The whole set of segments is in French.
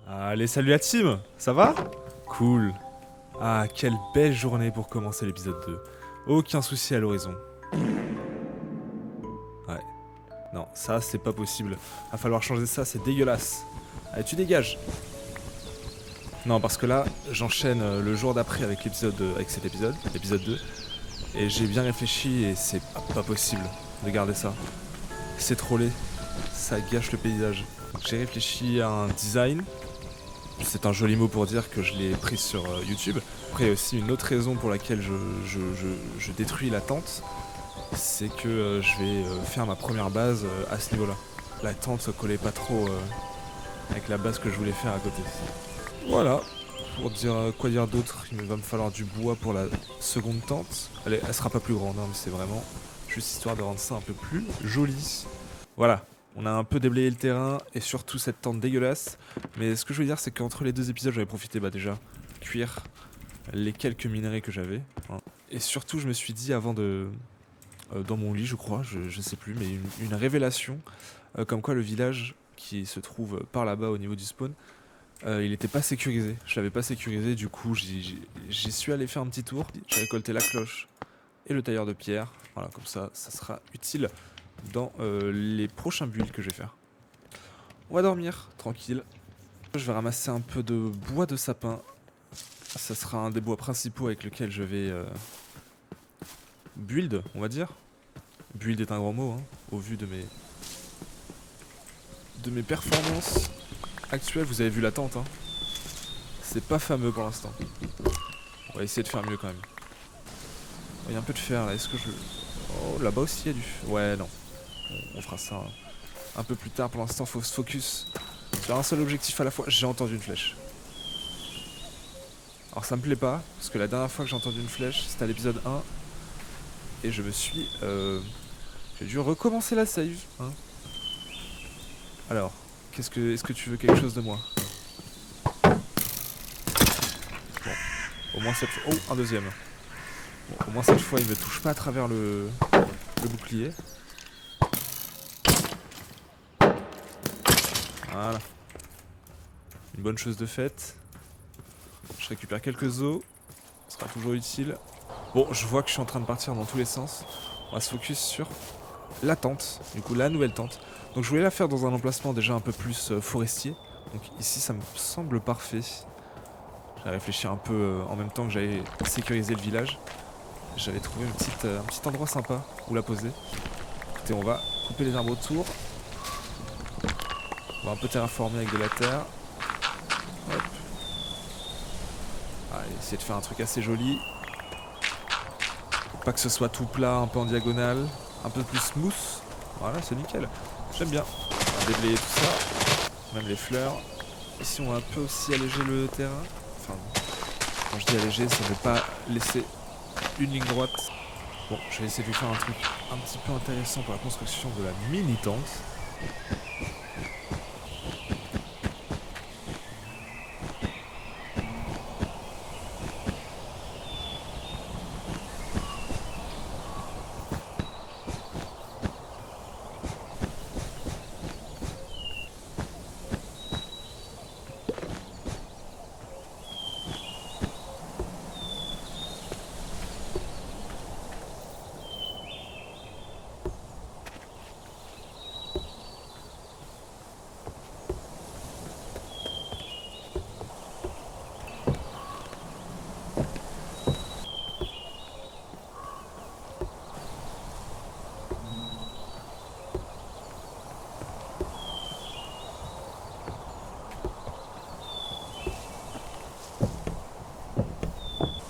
Allez, salut la team, ça va? Cool. Ah, quelle belle journée pour commencer l'épisode 2. Aucun souci à l'horizon. Ouais. Non, ça c'est pas possible. Va falloir changer ça, c'est dégueulasse. Allez, tu dégages. Non, parce que là, j'enchaîne le jour d'après avec l'épisode, avec cet épisode, l'épisode 2. Et j'ai bien réfléchi et c'est pas possible de garder ça. C'est trop laid. Ça gâche le paysage. J'ai réfléchi à un design. C'est un joli mot pour dire que je l'ai pris sur YouTube. Après, il y a aussi une autre raison pour laquelle je détruis la tente. C'est que je vais faire ma première base à ce niveau-là. La tente se collait pas trop avec la base que je voulais faire à côté. Voilà. Pour dire quoi dire d'autre, il va me falloir du bois pour la seconde tente. Elle sera pas plus grande, hein, mais c'est vraiment juste histoire de rendre ça un peu plus joli. Voilà. On a un peu déblayé le terrain et surtout cette tente dégueulasse. Mais ce que je veux dire, c'est qu'entre les deux épisodes, j'avais profité déjà cuire les quelques minerais que j'avais. Hein. Et surtout, je me suis dit avant de... dans mon lit, je crois, je sais plus, mais une révélation. Comme quoi le village qui se trouve par là-bas au niveau du spawn, il n'était pas sécurisé. Je l'avais pas sécurisé, du coup, j'y suis allé faire un petit tour. J'ai récolté la cloche et le tailleur de pierre. Voilà, comme ça sera utile dans les prochains builds que je vais faire. On va dormir, tranquille. Je vais ramasser un peu de bois de sapin. Ça sera un des bois principaux avec lequel je vais build, on va dire. Build est un grand mot, hein, au vu de mes performances actuelles. Vous avez vu la tente, hein. C'est pas fameux pour l'instant. On va essayer de faire mieux quand même. Il y a un peu de fer là, est-ce que je... Oh, là-bas aussi il y a du... Ouais, non. On fera ça un peu plus tard. Pour l'instant, faut se focus sur un seul objectif à la fois. J'ai entendu une flèche. Alors ça me plaît pas, parce que la dernière fois que j'ai entendu une flèche, c'était à l'épisode 1. Et je me suis... j'ai dû recommencer la save. Hein. Alors, est-ce que tu veux quelque chose de moi? Bon, au moins cette fois... Oh, un deuxième. Bon, au moins cette fois, il me touche pas à travers le bouclier. Voilà. Une bonne chose de faite. Je récupère quelques os. Ce sera toujours utile. Bon, je vois que je suis en train de partir dans tous les sens. On va se focus sur la tente. Du coup, la nouvelle tente. Donc je voulais la faire dans un emplacement déjà un peu plus forestier. Donc ici, ça me semble parfait. J'ai réfléchi un peu en même temps que j'avais sécurisé le village. J'avais trouvé un petit endroit sympa où la poser. Écoutez, on va couper les arbres autour. On va un peu terraformer avec de la terre. Hop. Allez, essayer de faire un truc assez joli. Pas que ce soit tout plat, un peu en diagonale. Un peu plus smooth. Voilà, c'est nickel. J'aime bien. On va déblayer tout ça. Même les fleurs. Ici, on va un peu aussi alléger le terrain. Enfin, quand je dis alléger, ça ne veut pas laisser une ligne droite. Bon, je vais essayer de faire un truc un petit peu intéressant pour la construction de la mini-tente.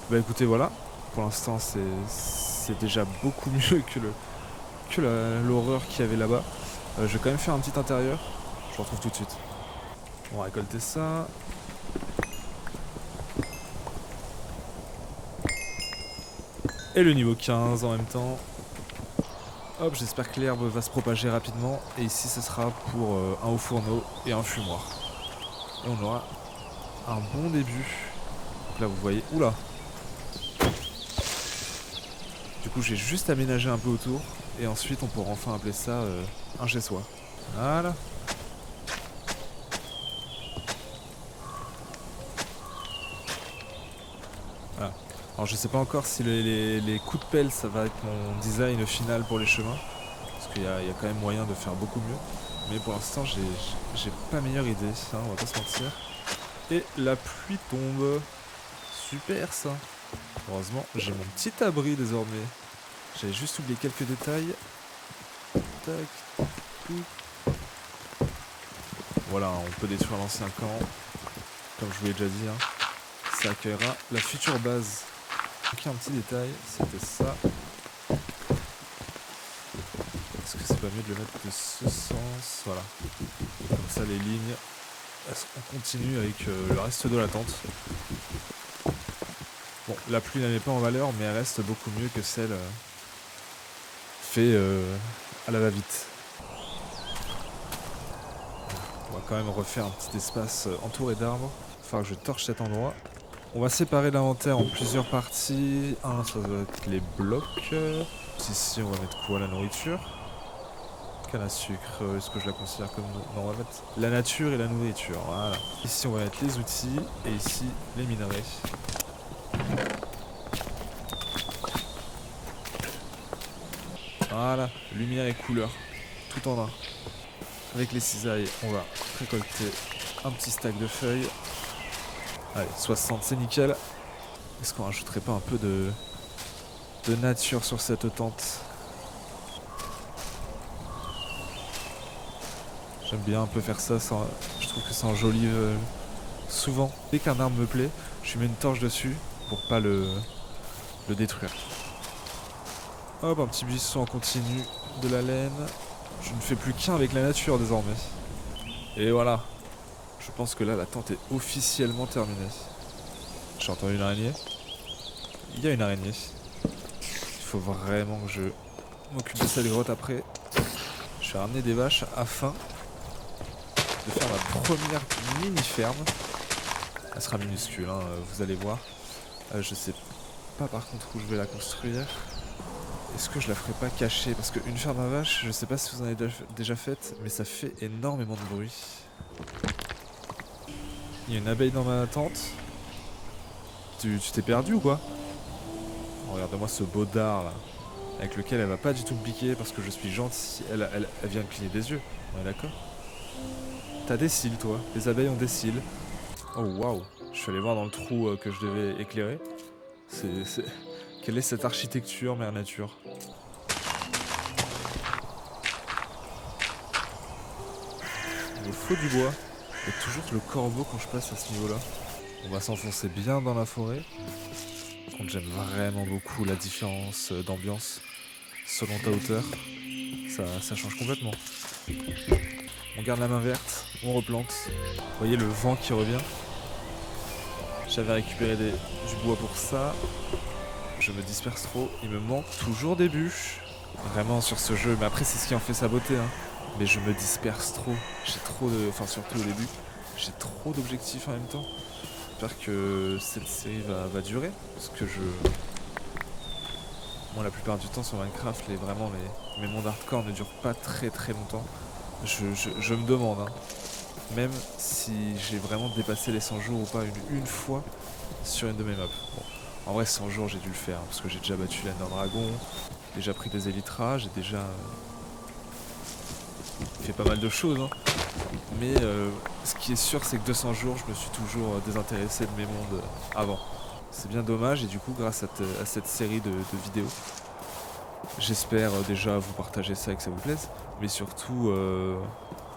Bah écoutez, voilà. Pour l'instant, c'est déjà beaucoup mieux que l'horreur qu'il y avait là-bas. Je vais quand même faire un petit intérieur. Je vous retrouve tout de suite. On va récolter ça. Et le niveau 15 en même temps. Hop, j'espère que l'herbe va se propager rapidement. Et ici, ce sera pour un haut fourneau et un fumoir. Et on aura un bon début. Donc là, vous voyez... Oula! Du coup, j'ai juste aménagé un peu autour. Et ensuite, on pourra enfin appeler ça un chez-soi. Voilà. Voilà. Alors je sais pas encore si les coups de pelle ça va être mon design final pour les chemins. Parce qu'il y a quand même moyen de faire beaucoup mieux. Mais pour l'instant j'ai pas meilleure idée, hein, on va pas se mentir. Et la pluie tombe. Super ça. Heureusement j'ai mon petit abri désormais. J'avais juste oublié quelques détails. Tac. Tout. Voilà, on peut détruire l'ancien camp. Comme je vous l'ai déjà dit, hein. Ça accueillera la future base. Ok, un petit détail, c'était ça. Est-ce que c'est pas mieux de le mettre de ce sens? Voilà. Comme ça les lignes, on continue avec le reste de la tente. Bon, la pluie la met pas en valeur, mais elle reste beaucoup mieux que celle fait à la va-vite. On va quand même refaire un petit espace entouré d'arbres. Il va falloir que je torche cet endroit. On va séparer l'inventaire en plusieurs parties. Un, ça va être les blocs. Ici, on va mettre quoi? La nourriture. Canne à sucre, est-ce que je la considère comme... Non, on va mettre la nature et la nourriture. Voilà. Ici, on va mettre les outils. Et ici, les minerais. Voilà, lumière et couleur. Tout en un. Avec les cisailles, on va récolter un petit stack de feuilles. Allez, 60, c'est nickel. Est-ce qu'on rajouterait pas un peu de nature sur cette tente? J'aime bien un peu faire ça, je trouve que ça enjolive souvent. Dès qu'un arbre me plaît, je mets une torche dessus pour pas le détruire. Hop, un petit buisson en continu, de la laine. Je ne fais plus qu'un avec la nature désormais. Et voilà. Je pense que là, la tente est officiellement terminée. J'ai entendu une araignée. Il y a une araignée. Il faut vraiment que je m'occupe de cette grotte après. Je vais ramener des vaches afin de faire ma première mini-ferme. Elle sera minuscule, hein, vous allez voir. Je sais pas par contre où je vais la construire. Est-ce que je la ferai pas cachée? Parce qu'une ferme à vaches, je sais pas si vous en avez déjà faite, mais ça fait énormément de bruit. Il y a une abeille dans ma tente. Tu t'es perdu ou quoi? Regarde-moi ce beau dard là, avec lequel elle va pas du tout me piquer parce que je suis gentil. Elle vient me cligner des yeux, on est d'accord? T'as des cils toi, les abeilles ont des cils. Oh waouh, je suis allé voir dans le trou que je devais éclairer. Quelle est cette architecture, mère nature? Il me faut du bois. Il y a toujours le corbeau quand je passe à ce niveau-là. On va s'enfoncer bien dans la forêt. Par contre, j'aime vraiment beaucoup la différence d'ambiance selon ta hauteur. Ça change complètement. On garde la main verte, on replante. Vous voyez le vent qui revient. J'avais récupéré du bois pour ça. Je me disperse trop. Il me manque toujours des bûches. Vraiment sur ce jeu. Mais après, c'est ce qui en fait sa beauté. Hein. Mais je me disperse trop. J'ai trop de... Enfin, surtout au début. J'ai trop d'objectifs en même temps. J'espère que cette série va durer. Parce que moi, la plupart du temps sur Minecraft, mes mondes hardcore ne durent pas très très longtemps. Je me demande, hein. Même si j'ai vraiment dépassé les 100 jours ou pas une fois sur une de mes maps. Bon, en vrai 100 jours j'ai dû le faire hein, parce que j'ai déjà battu l'Ender Dragon, déjà pris des élytras, j'ai déjà fait pas mal de choses. Hein. Mais ce qui est sûr c'est que 200 jours je me suis toujours désintéressé de mes mondes avant. C'est bien dommage et du coup grâce à cette série de vidéos, j'espère déjà vous partager ça et que ça vous plaise, mais surtout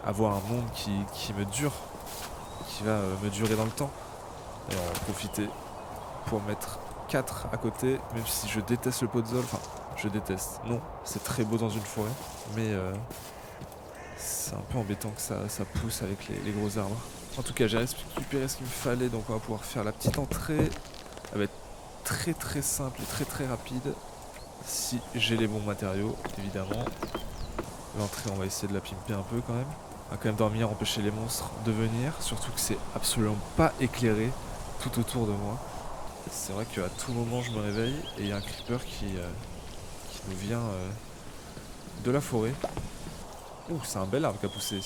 avoir un monde qui me dure, qui va me durer dans le temps. Et on va en profiter pour mettre 4 à côté, même si je déteste le Podzol, enfin je déteste, non, c'est très beau dans une forêt, mais c'est un peu embêtant que ça pousse avec les gros arbres. En tout cas j'ai récupéré ce qu'il me fallait, donc on va pouvoir faire la petite entrée. Elle va être très très simple et très très rapide, si j'ai les bons matériaux évidemment. L'entrée on va essayer de la pimper un peu quand même. On va quand même dormir, empêcher les monstres de venir, surtout que c'est absolument pas éclairé tout autour de moi. C'est vrai qu'à tout moment je me réveille et il y a un creeper qui nous vient de la forêt. Ouh, c'est un bel arbre qui a poussé.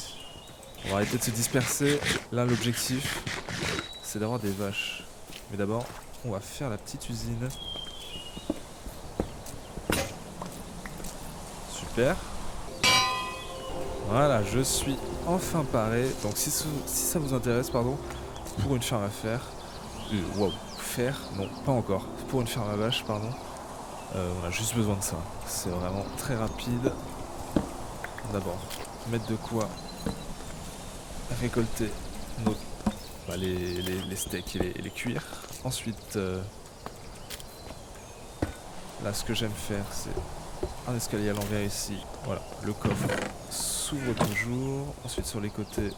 On va arrêter de se disperser. Là l'objectif c'est d'avoir des vaches. Mais d'abord on va faire la petite usine. Super. Voilà, je suis enfin paré. Donc si ça vous intéresse, pardon, pour une ferme à faire... Waouh, faire? Non, pas encore. Pour une ferme à vache, pardon. On a juste besoin de ça. C'est vraiment très rapide. D'abord, mettre de quoi récolter nos, les steaks et les cuire. Ensuite, là, ce que j'aime faire, c'est un escalier à l'envers ici. Voilà, le coffre s'ouvre toujours. Ensuite, sur les côtés,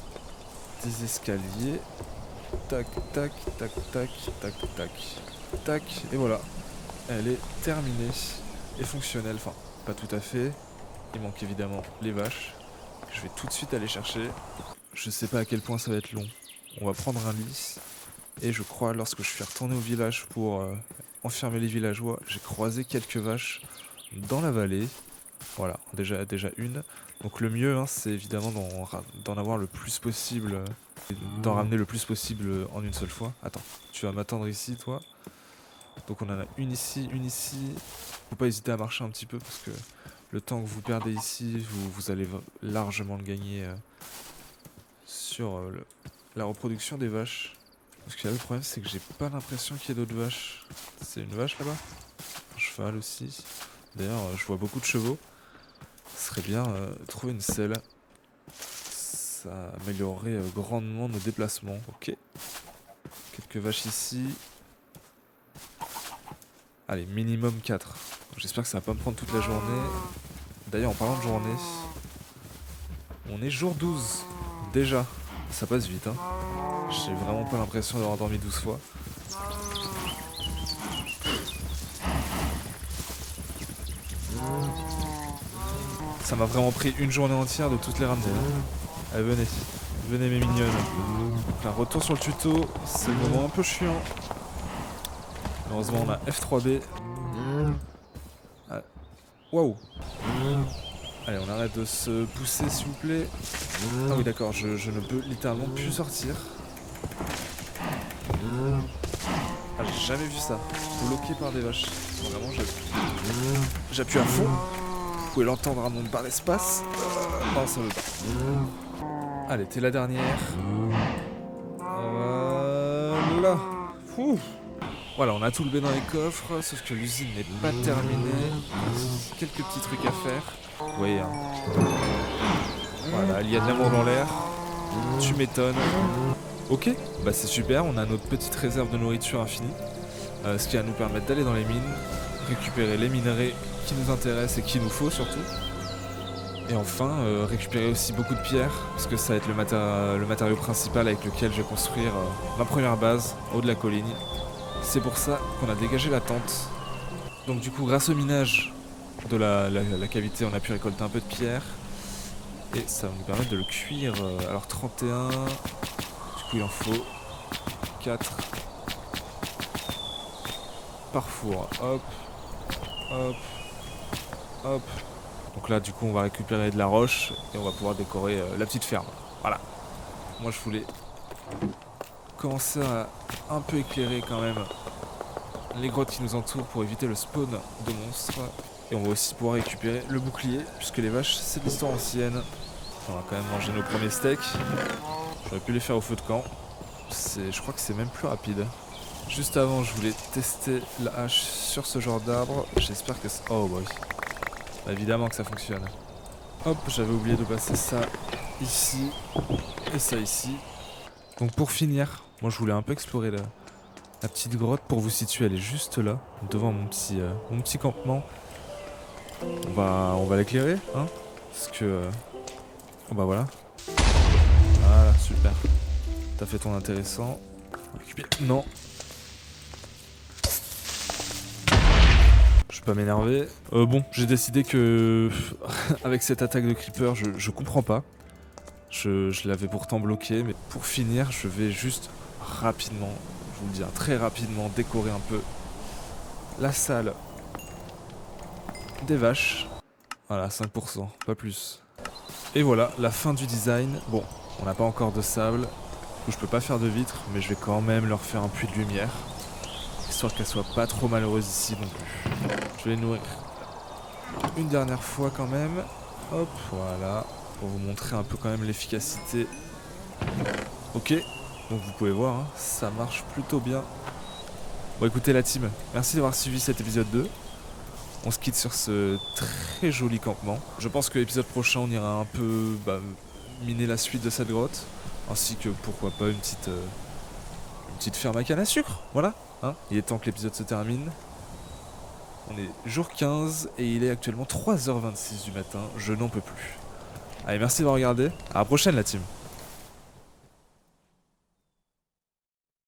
des escaliers. Tac, tac, tac, tac, tac, tac, tac. Et voilà, elle est terminée et fonctionnelle. Enfin, pas tout à fait. Il manque évidemment les vaches. Je vais tout de suite aller chercher. Je sais pas à quel point ça va être long. On va prendre un lit. Et je crois, lorsque je suis retourné au village pour enfermer les villageois, j'ai croisé quelques vaches dans la vallée. Voilà, déjà une. Donc le mieux, hein, c'est évidemment d'en avoir le plus possible, d'en ramener le plus possible en une seule fois. Attends, tu vas m'attendre ici, toi. Donc on en a une ici, une ici. Faut pas hésiter à marcher un petit peu parce que le temps que vous perdez ici, vous allez largement le gagner sur la reproduction des vaches. Parce que là, le problème, c'est que j'ai pas l'impression qu'il y ait d'autres vaches. C'est une vache là-bas? Un cheval aussi. D'ailleurs, je vois beaucoup de chevaux. Ce serait bien trouver une selle. Ça améliorerait grandement nos déplacements. Ok. Quelques vaches ici. Allez, minimum 4. J'espère que ça va pas me prendre toute la journée. D'ailleurs, en parlant de journée, on est jour 12. Déjà. Ça passe vite, hein. J'ai vraiment pas l'impression d'avoir dormi 12 fois. Ça m'a vraiment pris une journée entière de toutes les ramener. Allez, venez. Venez mes mignonnes. Donc là, retour sur le tuto. C'est le moment un peu chiant. Heureusement, on a F3B. Ah. Waouh. Allez, on arrête de se pousser, s'il vous plaît. Ah oui, d'accord, je ne peux littéralement plus sortir. Ah, j'ai jamais vu ça. Bloqué par des vaches. Vraiment, j'appuie à fond. Vous pouvez l'entendre à mon bar d'espace. Non, ça veut pas. Allez, t'es la dernière. Voilà. Ouh. Voilà, on a tout levé dans les coffres, sauf que l'usine n'est pas terminée. Quelques petits trucs à faire. Vous voyez, hein. Voilà, il y a de l'amour dans l'air. Tu m'étonnes. Ok, bah c'est super, on a notre petite réserve de nourriture infinie. Ce qui va nous permettre d'aller dans les mines, récupérer les minerais qui nous intéressent et qu'il nous faut surtout. Et enfin, récupérer aussi beaucoup de pierres, parce que ça va être le matériau principal avec lequel je vais construire ma première base, au haut de la colline. C'est pour ça qu'on a dégagé la tente. Donc du coup, grâce au minage de la cavité, on a pu récolter un peu de pierre. Et ça va nous permettre de le cuire. Alors 31, du coup il en faut 4 par four. Hop, hop, hop. Donc là du coup on va récupérer de la roche et on va pouvoir décorer la petite ferme. Voilà. Moi je voulais commencer à un peu éclairer quand même les grottes qui nous entourent pour éviter le spawn de monstres. Et on va aussi pouvoir récupérer le bouclier, puisque les vaches c'est de l'histoire ancienne. On va quand même manger nos premiers steaks. J'aurais pu les faire au feu de camp. Je crois que c'est même plus rapide. Juste avant, je voulais tester la hache sur ce genre d'arbre. J'espère que ça... Oh boy. Bah, évidemment que ça fonctionne. Hop, j'avais oublié de passer ça ici et ça ici. Donc pour finir, moi je voulais un peu explorer la petite grotte. Pour vous situer, elle est juste là, devant mon petit campement. On va l'éclairer, hein, parce que... Oh bah voilà. Voilà, super. T'as fait ton intéressant. Non. Je vais pas m'énerver. Bon, j'ai décidé que... avec cette attaque de creeper, je comprends pas. Je l'avais pourtant bloqué, mais pour finir, je vais juste rapidement, je vous le dis, très rapidement, décorer un peu la salle des vaches. Voilà, 5%, pas plus. Et voilà, la fin du design. Bon, on n'a pas encore de sable, du coup je peux pas faire de vitres, mais je vais quand même leur faire un puits de lumière. histoire qu'elle soit pas trop malheureuse ici non plus. Je vais les nourrir une dernière fois quand même. Hop, voilà, pour vous montrer un peu quand même l'efficacité. Ok, donc vous pouvez voir, hein, ça marche plutôt bien. Bon écoutez la team, merci d'avoir suivi cet épisode 2. On se quitte sur ce très joli campement. Je pense que l'épisode prochain on ira un peu miner la suite de cette grotte. Ainsi que pourquoi pas une petite ferme à canne à sucre. Voilà, hein. Il est temps que l'épisode se termine. On est jour 15 et il est actuellement 3h26 du matin. Je n'en peux plus. Allez, merci d'avoir regardé. À la prochaine la team.